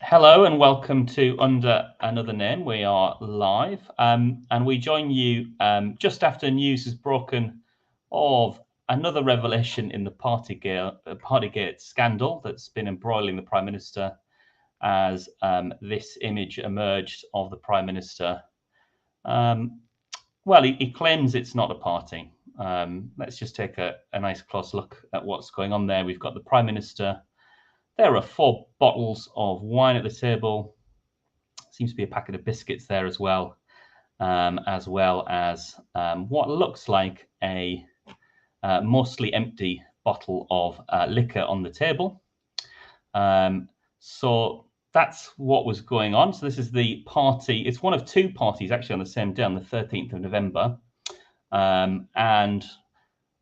Hello and welcome to Under Another Name. We are live and we join you just after news has broken of another revelation in the Partygate scandal that's been embroiling the Prime Minister as this image emerged of the Prime Minister. He claims it's not a party. Let's just take a nice close look at what's going on there. We've got the Prime Minister. There are 4 bottles of wine at the table. Seems to be a packet of biscuits there as well as what looks like a mostly empty bottle of liquor on the table. So that's what was going on. So this is the party. It's one of 2 parties actually on the same day, on the 13th of November. And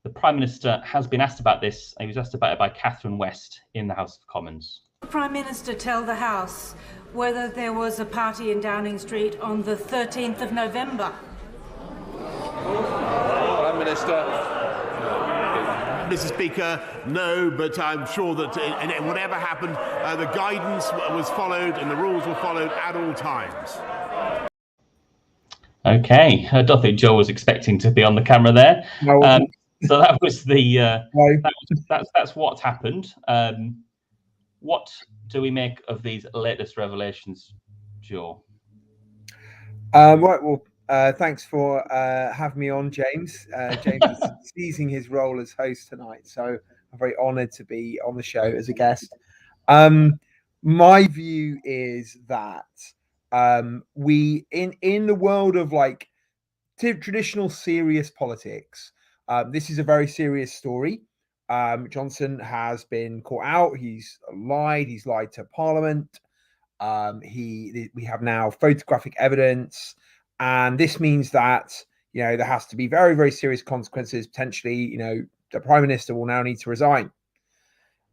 the Prime Minister has been asked about this. He was asked about it by Catherine West in the House of Commons. The Prime Minister tell the House whether there was a party in Downing Street on the 13th of November? Prime Minister. Mr. Speaker, no, but I'm sure that whatever happened, the guidance was followed and the rules were followed at all times. Okay, I don't think Joe was expecting to be on the camera there. No. So that was the that's what happened. What do we make of these latest revelations, Joe? Right. Well, thanks for having me on, James. James is seizing his role as host tonight, so I'm very honoured to be on the show as a guest. My view is that we in the world of like traditional serious politics, this is a very serious story. Johnson has been caught out. He's lied to Parliament. We have now photographic evidence, and this means that there has to be very, very serious consequences. Potentially, the Prime Minister will now need to resign.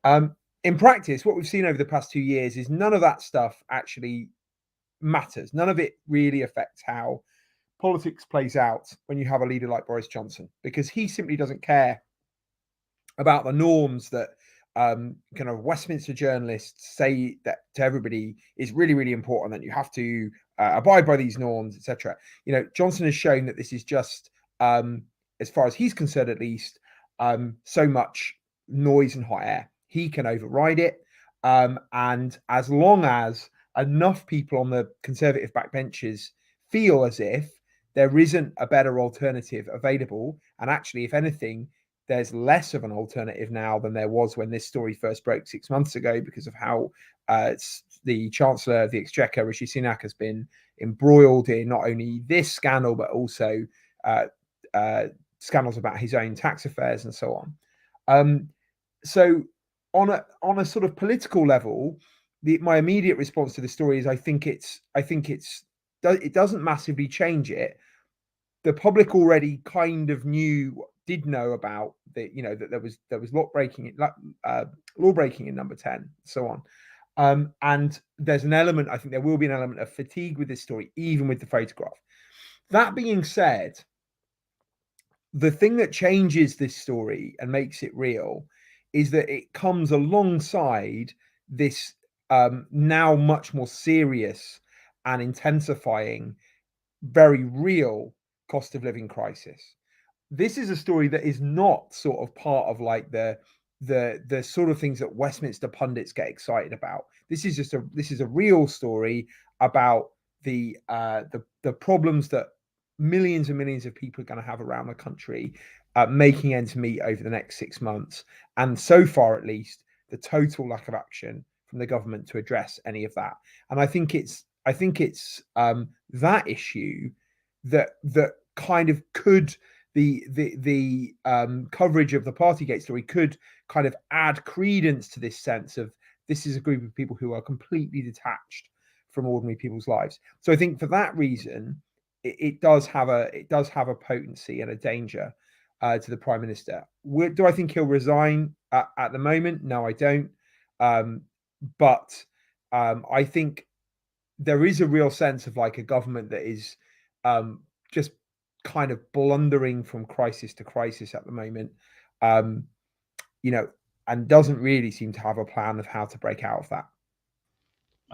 In practice, what we've seen over the past 2 years is none of that stuff actually matters. None of it really affects how politics plays out when you have a leader like Boris Johnson, because he simply doesn't care about the norms that kind of Westminster journalists say that to everybody is really, really important, that you have to abide by these norms, etc. Johnson has shown that this is just, as far as he's concerned at least, so much noise and hot air. He can override it. And as long as enough people on the Conservative backbenches feel as if there isn't a better alternative available, and actually, if anything, there's less of an alternative now than there was when this story first broke 6 months ago, because of how the Chancellor of the Exchequer, Rishi Sunak, has been embroiled in not only this scandal, but also scandals about his own tax affairs and so on. So on a sort of political level, my immediate response to the story is I think it doesn't massively change it. The public already kind of did know about that there was law breaking in Number 10, so on. And there's an element, I think there will be an element of fatigue with this story, even with the photograph. That being said, the thing that changes this story and makes it real is that it comes alongside this now much more serious and intensifying, very real cost of living crisis. This is a story that is not sort of part of like the sort of things that Westminster pundits get excited about. This is a real story about the problems that millions and millions of people are going to have around the country, making ends meet over the next 6 months, and so far at least the total lack of action from the government to address any of that. And I think it's that issue that kind of could the coverage of the Partygate story could kind of add credence to this sense of this is a group of people who are completely detached from ordinary people's lives. So I think for that reason, it does have a potency and a danger to the Prime Minister. Do I think he'll resign at the moment? No, I don't. But I think there is a real sense of like a government that is just kind of blundering from crisis to crisis at the moment, and doesn't really seem to have a plan of how to break out of that.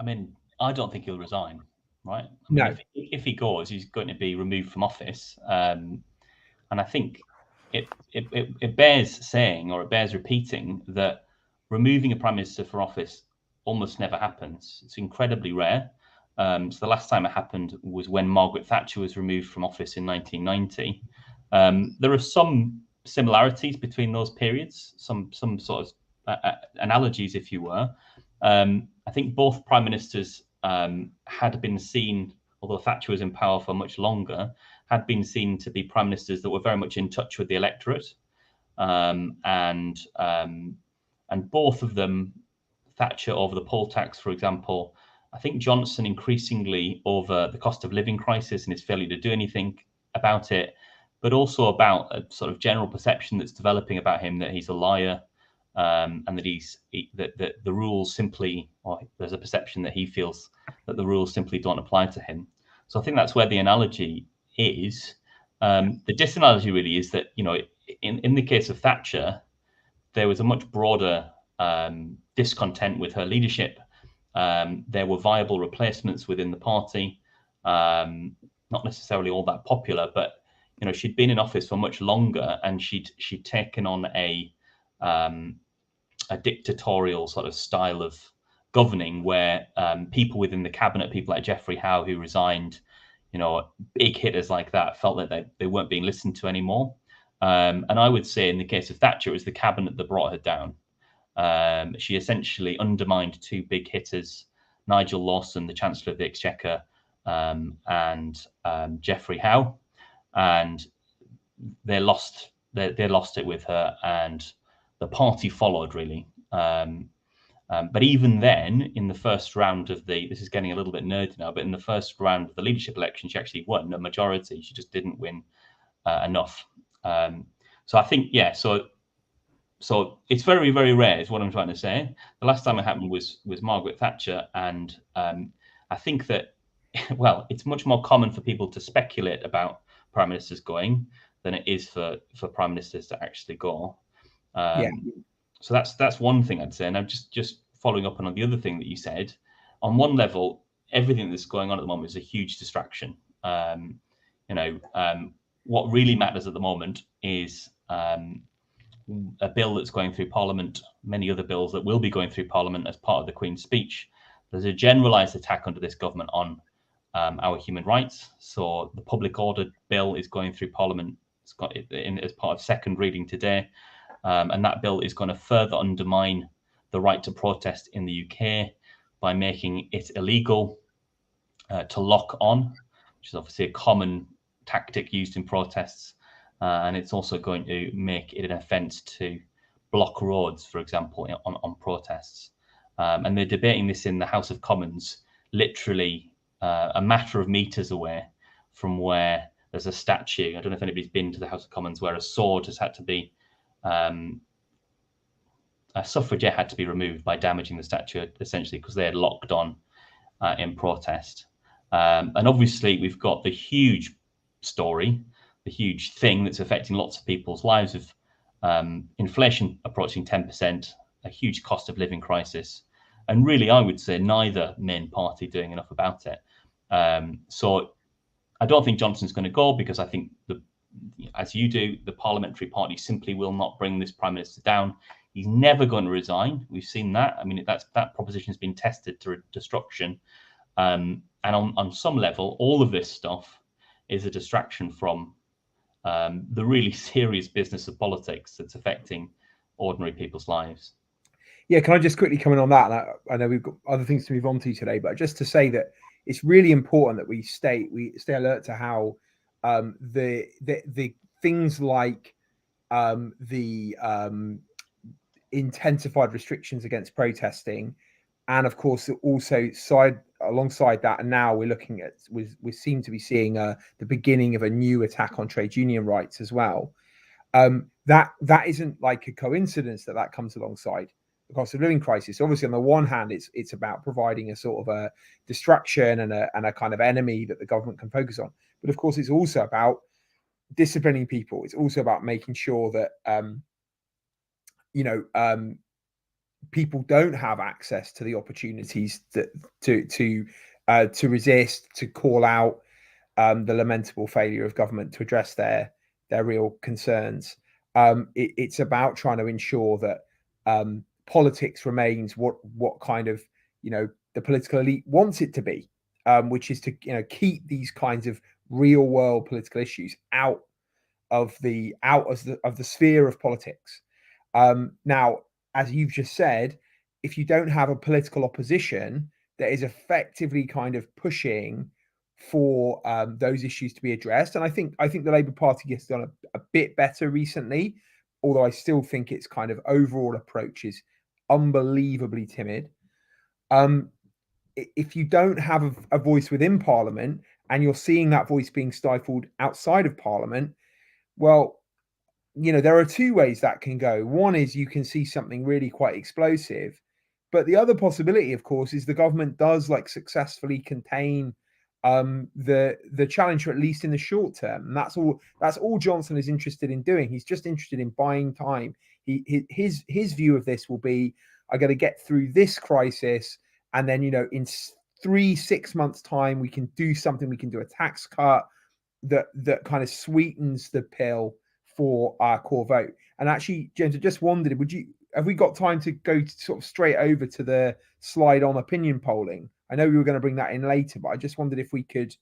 I mean, I don't think he'll resign, right? I No. mean, if he goes, he's going to be removed from office. And I think it bears saying, or it bears repeating, that removing a prime minister from office almost never happens. It's incredibly rare. So the last time it happened was when Margaret Thatcher was removed from office in 1990. There are some similarities between those periods, some sort of analogies, if you were. I think both prime ministers had been seen, although Thatcher was in power for much longer, had been seen to be prime ministers that were very much in touch with the electorate, and both of them, Thatcher over the poll tax, for example. I think Johnson increasingly over the cost of living crisis and his failure to do anything about it, but also about a sort of general perception that's developing about him that he's a liar, and that the rules simply, or there's a perception that he feels that the rules simply don't apply to him. So I think that's where the analogy is. The disanalogy really is that, in the case of Thatcher, there was a much broader discontent with her leadership. There were viable replacements within the party, not necessarily all that popular, but she'd been in office for much longer, and she'd taken on a dictatorial sort of style of governing, where people within the cabinet, people like Geoffrey Howe, who resigned, big hitters like that, felt that they weren't being listened to anymore. And I would say in the case of Thatcher, it was the cabinet that brought her down. She essentially undermined two big hitters, Nigel Lawson, the Chancellor of the Exchequer, and Geoffrey Howe, and they lost it with her, and the party followed, really. But even then, in the first round of this is getting a little bit nerdy now, but in the first round of the leadership election, she actually won a majority. She just didn't win enough. So I think, so it's very, very rare, is what I'm trying to say. The last time it happened was Margaret Thatcher, and I think that, well, it's much more common for people to speculate about prime ministers going than it is for prime ministers to actually go. So that's one thing I'd say. And I'm just following up on the other thing that you said. On one level, everything that's going on at the moment is a huge distraction. What really matters at the moment is a bill that's going through Parliament, many other bills that will be going through Parliament as part of the Queen's speech. There's a generalised attack under this government on our human rights. So the Public Order Bill is going through Parliament. It's got it in as part of second reading today. And that bill is going to further undermine the right to protest in the UK by making it illegal to lock on, which is obviously a common tactic used in protests. And it's also going to make it an offence to block roads, for example, on protests. And they're debating this in the House of Commons, literally a matter of meters away from where there's a statue. I don't know if anybody's been to the House of Commons, where a sword has had to be, a suffragette had to be removed by damaging the statue, essentially, because they had locked on in protest. And obviously, we've got the huge story, the huge thing that's affecting lots of people's lives of inflation approaching 10%, a huge cost of living crisis. And really, I would say neither main party doing enough about it. So I don't think Johnson's going to go, because I think, as you do, the parliamentary party simply will not bring this prime minister down. He's never going to resign. We've seen that. I mean, that proposition has been tested to destruction. And on some level, all of this stuff is a distraction from the really serious business of politics that's affecting ordinary people's lives. Yeah, can I just quickly comment on that? I know we've got other things to move on to today, but just to say that it's really important that we stay alert to how the things like the intensified restrictions against protesting, and of course also alongside that, and now we're looking at, we seem to be seeing the beginning of a new attack on trade union rights as well. That isn't like a coincidence that comes alongside the cost of living crisis. Obviously, on the one hand, it's about providing a sort of a distraction and a kind of enemy that the government can focus on. But of course, it's also about disciplining people. It's also about making sure that people don't have access to the opportunities to resist, to call out the lamentable failure of government to address their real concerns. It's about trying to ensure that politics remains what kind of the political elite wants it to be, which is to keep these kinds of real world political issues out of the sphere of politics. Now, as you've just said, if you don't have a political opposition that is effectively kind of pushing for those issues to be addressed, and I think the Labour Party has done a bit better recently, although I still think its kind of overall approach is unbelievably timid. If you don't have a voice within Parliament and you're seeing that voice being stifled outside of Parliament, well, there are two ways that can go. One is you can see something really quite explosive, but the other possibility, of course, is the government does successfully contain the challenge, or at least in the short term. And that's all Johnson is interested in doing. He's just interested in buying time. His view of this will be, I got to get through this crisis, and then in 3-6 months time we can do something. We can do a tax cut that kind of sweetens the pill for our core vote. And actually, James, I just wondered, have we got time to go sort of straight over to the slide on opinion polling? I know we were going to bring that in later, but I just wondered if we could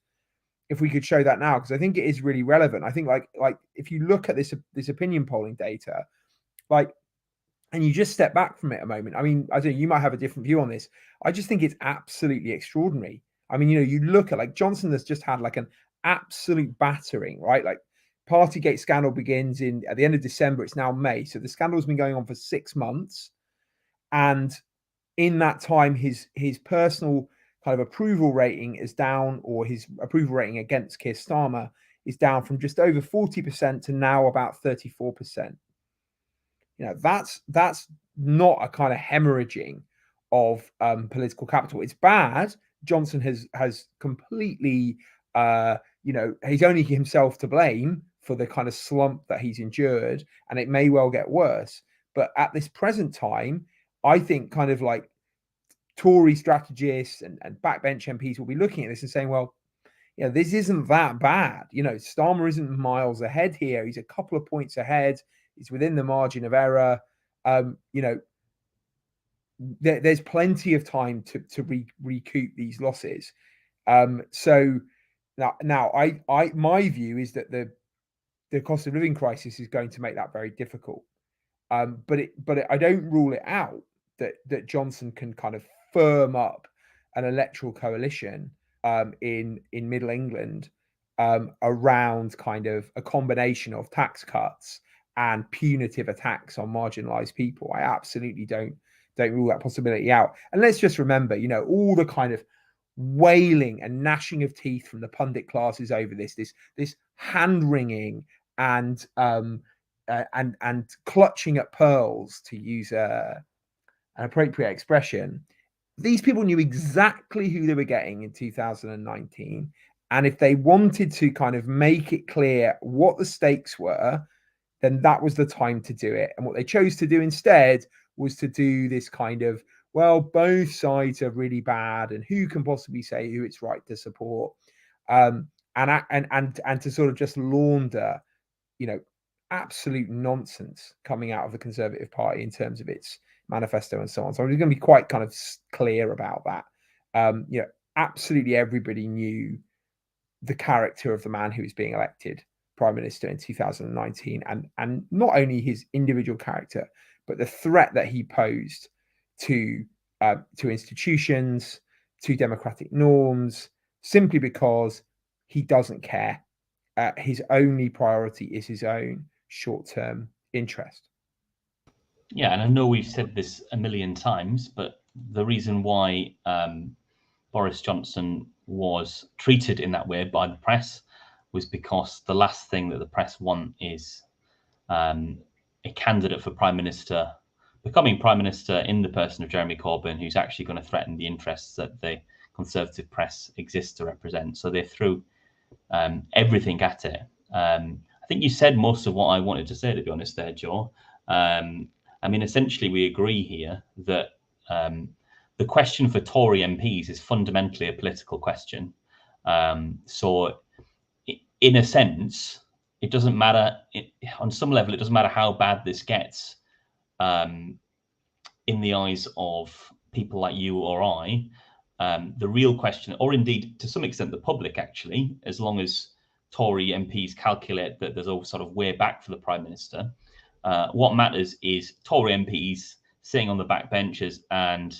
show that now, because I think it is really relevant. I think like if you look at this opinion polling data, and you just step back from it a moment. I mean, I don't know, you might have a different view on this. I just think it's absolutely extraordinary. I mean, you look at Johnson has just had an absolute battering, right? Partygate scandal begins at the end of December. It's now May. So the scandal's been going on for 6 months. And in that time, his personal kind of approval rating is down, or his approval rating against Keir Starmer is down from just over 40% to now about 34%. That's not a kind of hemorrhaging of political capital. It's bad. Johnson has completely, he's only himself to blame for the kind of slump that he's endured, and it may well get worse. But at this present time, I think kind of Tory strategists and backbench MPs will be looking at this and saying, well, this isn't that bad. Starmer isn't miles ahead here. He's a couple of points ahead. He's within the margin of error. There's plenty of time to recoup these losses. So now, my view is that the cost of living crisis is going to make that very difficult. But I don't rule it out that Johnson can kind of firm up an electoral coalition in Middle England around kind of a combination of tax cuts and punitive attacks on marginalized people. I absolutely don't rule that possibility out. And let's just remember, all the kind of wailing and gnashing of teeth from the pundit classes over this hand wringing and clutching at pearls, to use an appropriate expression. These people knew exactly who they were getting in 2019. And if they wanted to kind of make it clear what the stakes were, then that was the time to do it. And what they chose to do instead was to do this kind of, well, both sides are really bad, and who can possibly say who it's right to support, and to sort of just launder, absolute nonsense coming out of the Conservative Party in terms of its manifesto and so on. So I'm going to be quite kind of clear about that. Absolutely everybody knew the character of the man who was being elected Prime Minister in 2019, and not only his individual character, but the threat that he posed to institutions, to democratic norms, simply because he doesn't care. His only priority is his own short-term interest. Yeah, and I know we've said this a million times, but the reason why Boris Johnson was treated in that way by the press was because the last thing that the press want is a candidate for Prime Minister becoming Prime Minister in the person of Jeremy Corbyn, who's actually going to threaten the interests that the Conservative press exists to represent. So they threw everything at it. I think you said most of what I wanted to say, to be honest there, Joe. I mean, essentially, we agree here that the question for Tory MPs is fundamentally a political question. So, in a sense, it doesn't matter. On some level, it doesn't matter how bad this gets in the eyes of people like you or I. The real question, or indeed to some extent the public, actually, as long as Tory MPs calculate that there's a sort of way back for the Prime Minister, what matters is Tory MPs sitting on the back benches and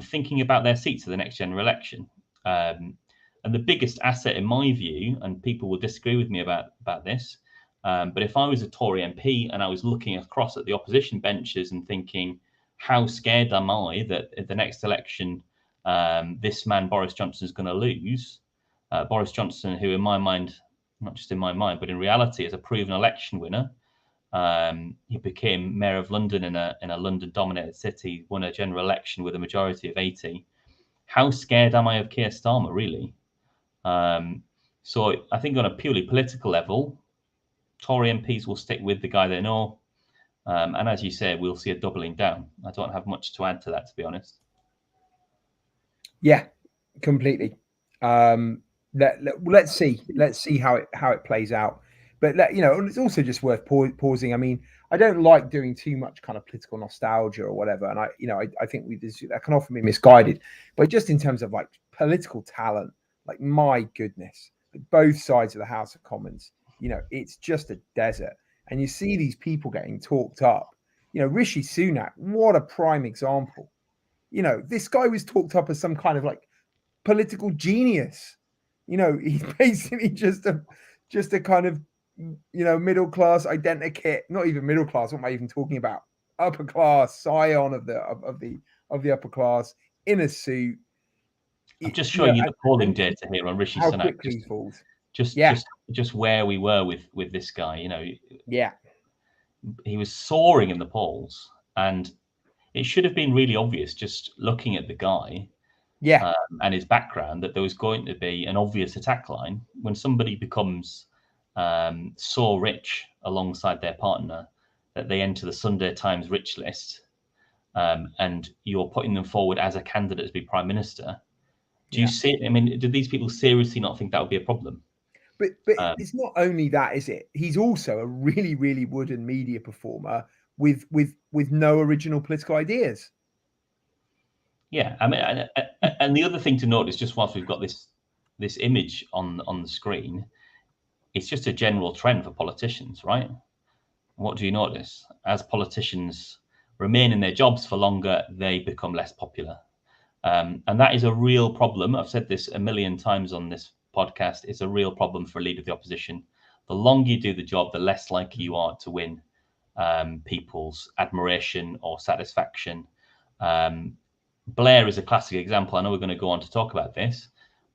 thinking about their seats for the next general election. And the biggest asset, in my view, and people will disagree with me about this, but if I was a Tory MP and I was looking across at the opposition benches and thinking, how scared am I that at the next election, this man Boris Johnson is going to lose? Boris Johnson, who in my mind, not just in my mind, but in reality, is a proven election winner. He became mayor of London in a London-dominated city, won a general election with a majority of 80. How scared am I of Keir Starmer, really? So I think on a purely political level, Tory MPs will stick with the guy they know. And as you say, we'll see a doubling down. I don't have much to add to that, to be honest. Yeah, completely. Let's see how it plays out. But it's also just worth pausing. I mean, I don't like doing too much kind of political nostalgia or whatever, and I think that can often be misguided. But just in terms of like political talent, like my goodness, both sides of the House of Commons, it's just a desert. And you see these people getting talked up. Rishi Sunak, what a prime example. This guy was talked up as some kind of like political genius. He's basically just a kind of middle class identikit, not even middle class. What am I even talking about? Upper class scion of the upper class in a suit. I'm just showing you the polling data here on Rishi Sunak. Quickly he falls. Just where we were with this guy. He was soaring in the polls, and it should have been really obvious just looking at the guy and his background that there was going to be an obvious attack line when somebody becomes so rich alongside their partner that they enter the Sunday Times rich list, and you're putting them forward as a candidate to be Prime Minister. Do you see? I mean, did these people seriously not think that would be a problem? But it's not only that, is it? He's also a really, really wooden media performer with no original political ideas. Yeah, I mean, and the other thing to note is just whilst we've got this image on the screen, it's just a general trend for politicians, right? What do you notice? As politicians remain in their jobs for longer, they become less popular. And that is a real problem. I've said this a million times on this podcast. It's a real problem for a leader of the opposition. The longer you do the job, the less likely you are to win people's admiration or satisfaction. Blair is a classic example. I know we're going to go on to talk about this,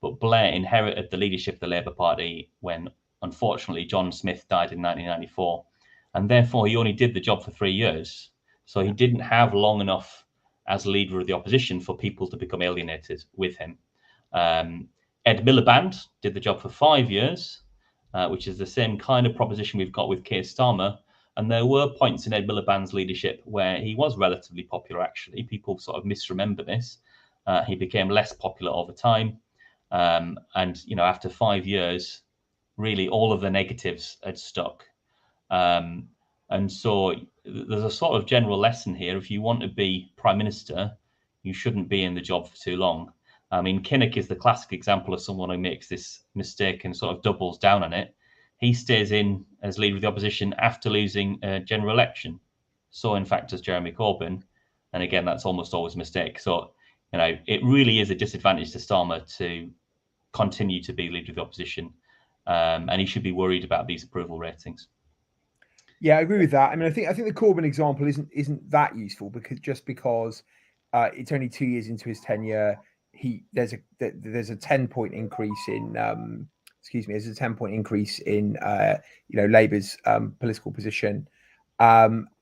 but Blair inherited the leadership of the Labour Party when, unfortunately, John Smith died in 1994, and therefore he only did the job for 3 years. So he didn't have long enough as leader of the opposition for people to become alienated with him. Ed Miliband did the job for 5 years, which is the same kind of proposition we've got with Keir Starmer. And there were points in Ed Miliband's leadership where he was relatively popular, actually. People sort of misremember this. He became less popular over time. And, after 5 years, really all of the negatives had stuck. And so there's a sort of general lesson here. If you want to be Prime Minister, you shouldn't be in the job for too long. I mean, Kinnock is the classic example of someone who makes this mistake and sort of doubles down on it. He stays in as leader of the opposition after losing a general election. So, in fact, does Jeremy Corbyn. And again, that's almost always a mistake. So, it really is a disadvantage to Starmer to continue to be leader of the opposition. And he should be worried about these approval ratings. Yeah, I agree with that. I mean, I think the Corbyn example isn't that useful because it's only 2 years into his tenure. There's a 10-point increase in there's a 10-point increase in Labour's political position.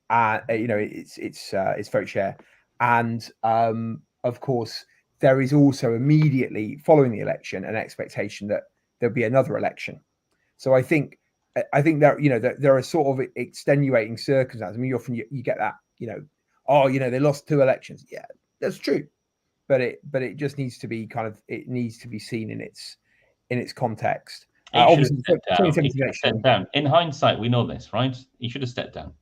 Its vote share, and of course there is also immediately following the election an expectation that there'll be another election. So I think that there are sort of extenuating circumstances. I mean, often you get that they lost 2 elections. Yeah, that's true, but it just needs to be it needs to be seen in its context. Obviously, he should have stepped down. In hindsight, we know this, right? He should have stepped down.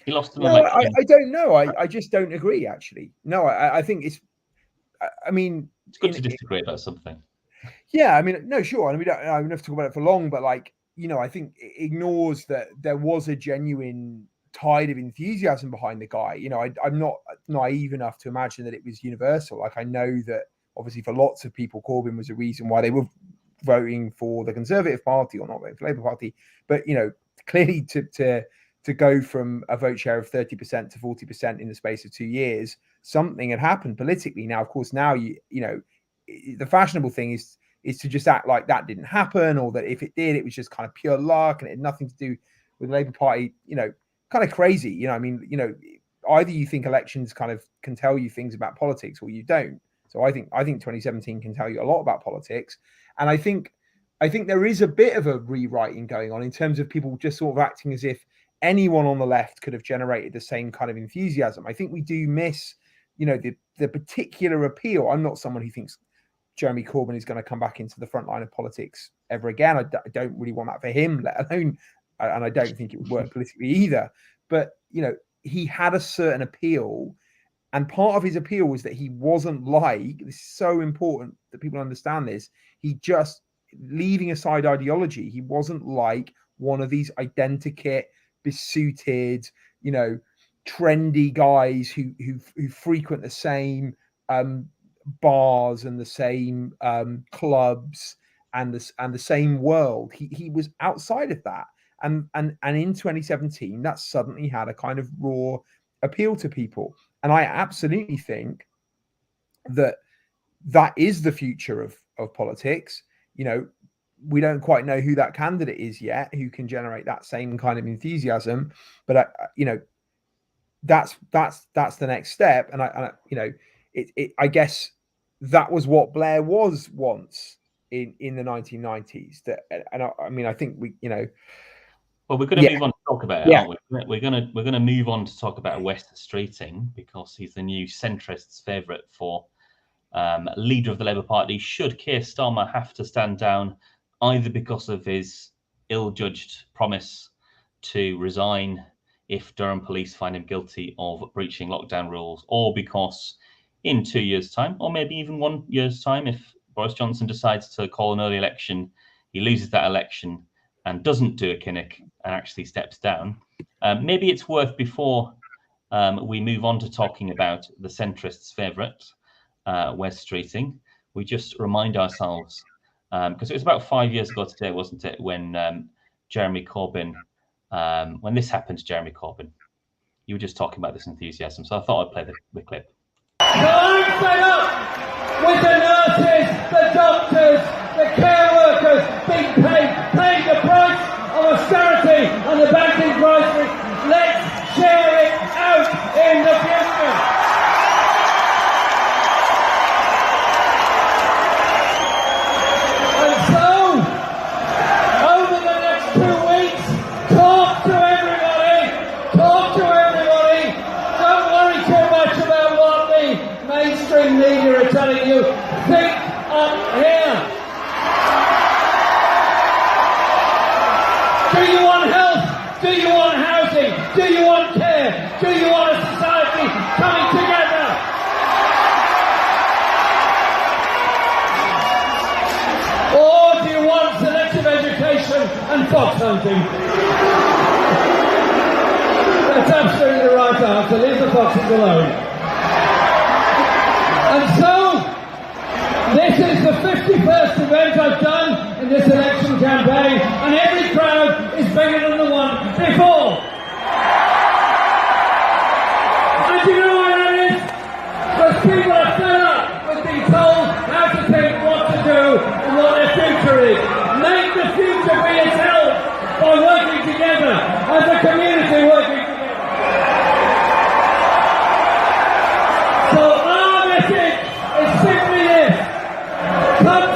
He lost an election. I don't know. I just don't agree. Actually, no. I think it's. I mean, it's good to disagree about something. Yeah, I mean, no, sure. I mean, I don't have to talk about it for long, but I think it ignores that there was a genuine tide of enthusiasm behind the guy. I'm not naive enough to imagine that it was universal. I know that obviously for lots of people, Corbyn was a reason why they were voting for the Conservative Party or not voting for Labour Party. But clearly to go from a vote share of 30% to 40% in the space of 2 years, something had happened politically. Now, of course, the fashionable thing is to just act like that didn't happen, or that if it did, it was just kind of pure luck and it had nothing to do with the Labour Party. Kind of crazy. Either you think elections kind of can tell you things about politics, or you don't. So I think 2017 can tell you a lot about politics, and I think there is a bit of a rewriting going on in terms of people just sort of acting as if anyone on the left could have generated the same kind of enthusiasm. I think we do miss, the particular appeal. I'm not someone who thinks Jeremy Corbyn is going to come back into the front line of politics ever again. I don't really want that for him, let alone, and I don't think it would work politically either. But, he had a certain appeal, and part of his appeal was that he wasn't this is so important that people understand this, he just, leaving aside ideology, he wasn't like one of these identikit, besuited, trendy guys who frequent the same bars and the same clubs and the same world. He was outside of that, and in 2017 that suddenly had a kind of raw appeal to people, and I absolutely think that is the future of politics. We don't quite know who that candidate is yet, who can generate that same kind of enthusiasm, but that's the next step. And I guess that was what Blair was once in the 1990s. I think we. Well, we're going to move on to talk about it, aren't we? We're going to move on to talk about Wes Streeting, because he's the new centrist's favourite for leader of the Labour Party. Should Keir Starmer have to stand down, either because of his ill-judged promise to resign if Durham police find him guilty of breaching lockdown rules, or because in 2 years' time, or maybe even 1 year's time, if Boris Johnson decides to call an early election, he loses that election and doesn't do a Kinnock and actually steps down. Maybe it's worth, before we move on to talking about the centrists' favourite, Wes Streeting, we just remind ourselves, because it was about 5 years ago today, wasn't it, when Jeremy Corbyn, when this happened to Jeremy Corbyn. You were just talking about this enthusiasm, so I thought I'd play the clip. I'm fed up with the nurses, the doctors, the care workers being paid the price of austerity and the banking crisis. Let's share it out in the future. And so, over the next 2 weeks, talk to everybody. Don't worry too much about what the mainstream media are telling you. Think up here. Do you want health? Do you want housing? Do you want care? Do you want a society coming together? Or do you want selective education and fox hunting? That's absolutely the right answer. Leave the foxes alone. And so, this is the 51st event I've done in this election campaign, and every crowd is bigger than the one before. And you know why that is? Because people are fed up with being told how to think, what to do, and what their future is. Make the future be itself by working together as a community working together. So our message is simply this. Come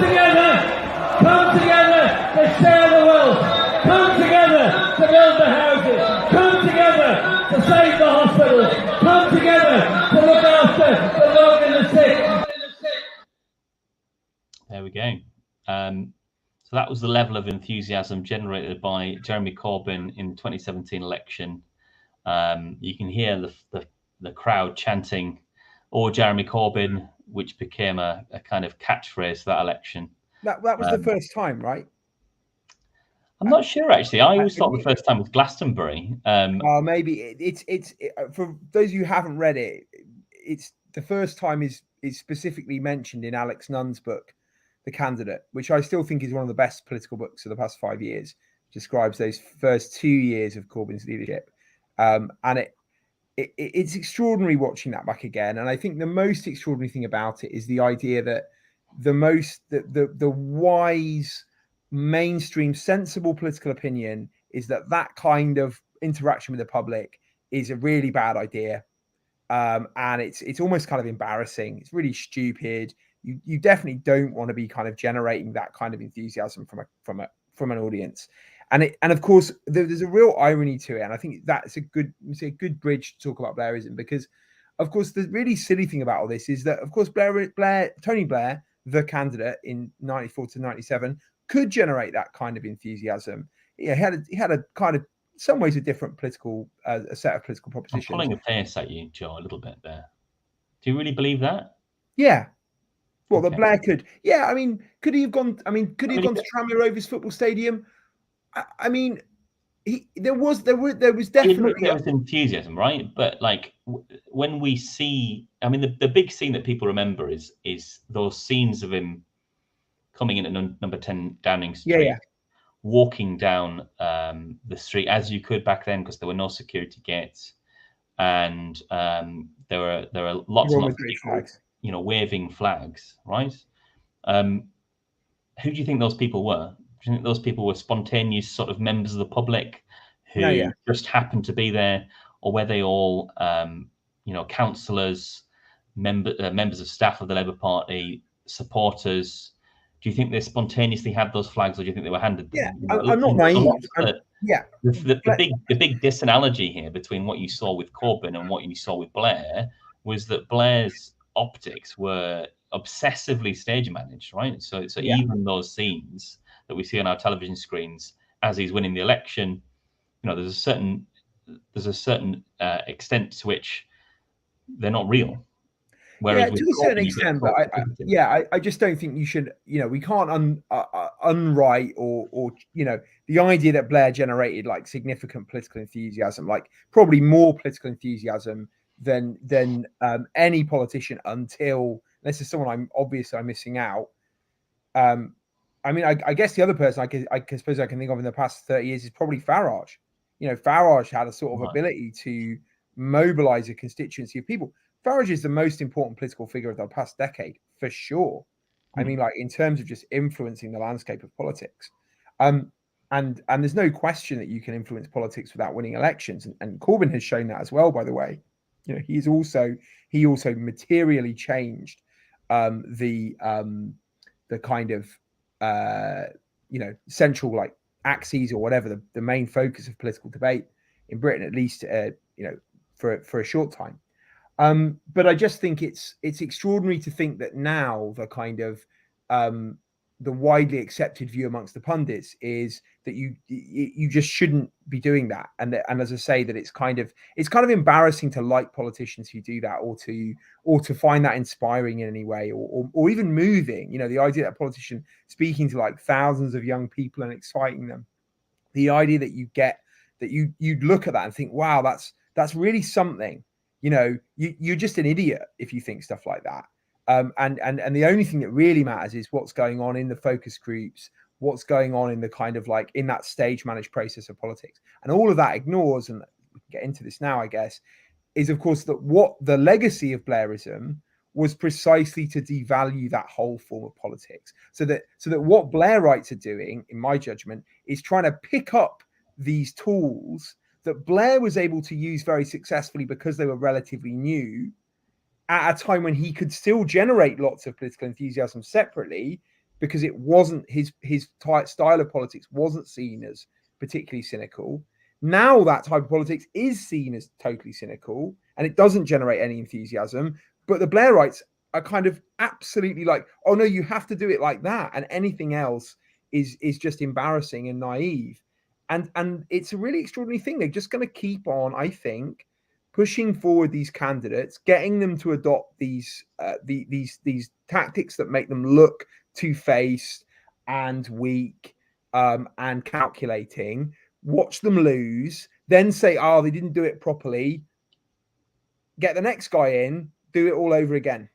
together to share the wealth. Come together to build the houses. Come together to save the hospitals. There we go. So that was the level of enthusiasm generated by Jeremy Corbyn in the 2017 election. You can hear the crowd chanting, "Oh, Jeremy Corbyn," which became a kind of catchphrase for that election. That was the first time, right? I'm not sure, actually. I always thought the first time was Glastonbury. Maybe it's for those of you who haven't read it, it's the first time is specifically mentioned in Alex Nunn's book, The Candidate, which I still think is one of the best political books of the past 5 years. Describes those first 2 years of Corbyn's leadership, and it's extraordinary watching that back again. And I think the most extraordinary thing about it is the idea that the wise, mainstream, sensible political opinion is that kind of interaction with the public is a really bad idea, and it's almost kind of embarrassing. It's really stupid. You definitely don't want to be kind of generating that kind of enthusiasm from an audience. And of course there's a real irony to it, and I think that's a good bridge to talk about Blairism, because of course the really silly thing about all this is that of course Tony Blair, the candidate in 94 to 97, could generate that kind of enthusiasm. He had a kind of, some ways, a different political a set of political propositions. I'm pulling a face at you, Joe, a little bit there. Do you really believe that? Yeah. Well, Okay. the Blair could. Yeah, I mean, could he have gone? I mean, could he have gone to Tranmere Rovers football stadium? I mean, there was definitely there was enthusiasm, right? But like when we see, I mean, the big scene that people remember is those scenes of him coming in at number 10 Downing Street, walking down the street as you could back then, because there were no security gates, and there were lots and lots of people, flags, waving flags, right? Who do you think those people were? Do you think those people were spontaneous sort of members of the public who just happened to be there, or were they all, councillors, members of staff of the Labour Party, supporters? Do you think they spontaneously had those flags, or do you think they were handed them? Yeah, I'm not naive. The big disanalogy here between what you saw with Corbyn and what you saw with Blair was that Blair's optics were obsessively stage managed, right? So even those scenes that we see on our television screens as he's winning the election, there's a certain extent to which they're not real. Whereas to a certain extent, but I just don't think you should. We can't unwrite or the idea that Blair generated like significant political enthusiasm, like probably more political enthusiasm than any politician, until this is someone I'm missing out. I mean, I guess the other person I suppose I can think of in the past 30 years is probably Farage. Farage had a sort of ability to mobilize a constituency of people. Farage is the most important political figure of the past decade, for sure. I mean, like in terms of just influencing the landscape of politics. And there's no question that you can influence politics without winning elections. And Corbyn has shown that as well, by the way. He also materially changed the kind of central like axes or whatever the main focus of political debate in Britain, at least for a short time. But I just think it's extraordinary to think that now the kind of the widely accepted view amongst the pundits is that you just shouldn't be doing that, and as I say, that it's kind of embarrassing to like politicians who do that, or to find that inspiring in any way, or even moving. The idea that a politician speaking to like thousands of young people and exciting them, the idea that you'd look at that and think, wow, that's really something. You're just an idiot if you think stuff like that. And the only thing that really matters is what's going on in the focus groups, what's going on in the kind of like in that stage managed process of politics. And all of that ignores, and we can get into this now, I guess, is of course that what the legacy of Blairism was precisely to devalue that whole form of politics. So that what Blairites are doing, in my judgment, is trying to pick up these tools that Blair was able to use very successfully because they were relatively new, at a time when he could still generate lots of political enthusiasm separately, because it wasn't his style of politics wasn't seen as particularly cynical. Now that type of politics is seen as totally cynical, and it doesn't generate any enthusiasm. But the Blairites are kind of absolutely like, oh no, you have to do it like that, and anything else is just embarrassing and naive. And it's a really extraordinary thing. They're just going to keep on, I think, pushing forward these candidates, getting them to adopt these tactics that make them look two-faced and weak, and calculating. Watch them lose, then say, oh, they didn't do it properly. Get the next guy in, do it all over again.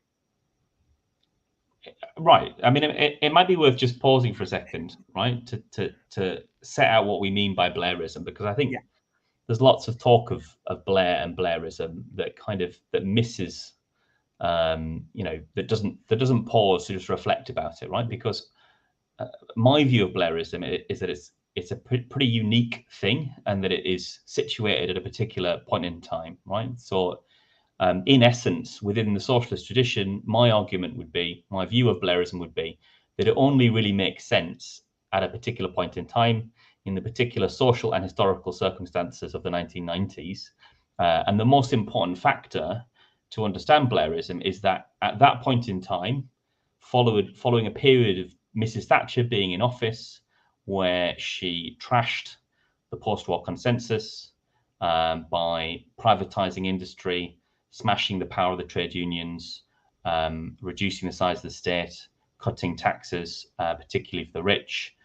Right. I mean, it might be worth just pausing for a second, right, to set out what we mean by Blairism, because I think there's lots of talk of Blair and Blairism that misses, that doesn't pause to just reflect about it, right? Because my view of Blairism is that it's a pretty unique thing, and that it is situated at a particular point in time, right? So, in essence, within the socialist tradition, my view of Blairism would be that it only really makes sense at a particular point in time, in the particular social and historical circumstances of the 1990s. And the most important factor to understand Blairism is that at that point in time, following a period of Mrs. Thatcher being in office, where she trashed the post-war consensus by privatizing industry, smashing the power of the trade unions, reducing the size of the state, cutting taxes, particularly for the rich,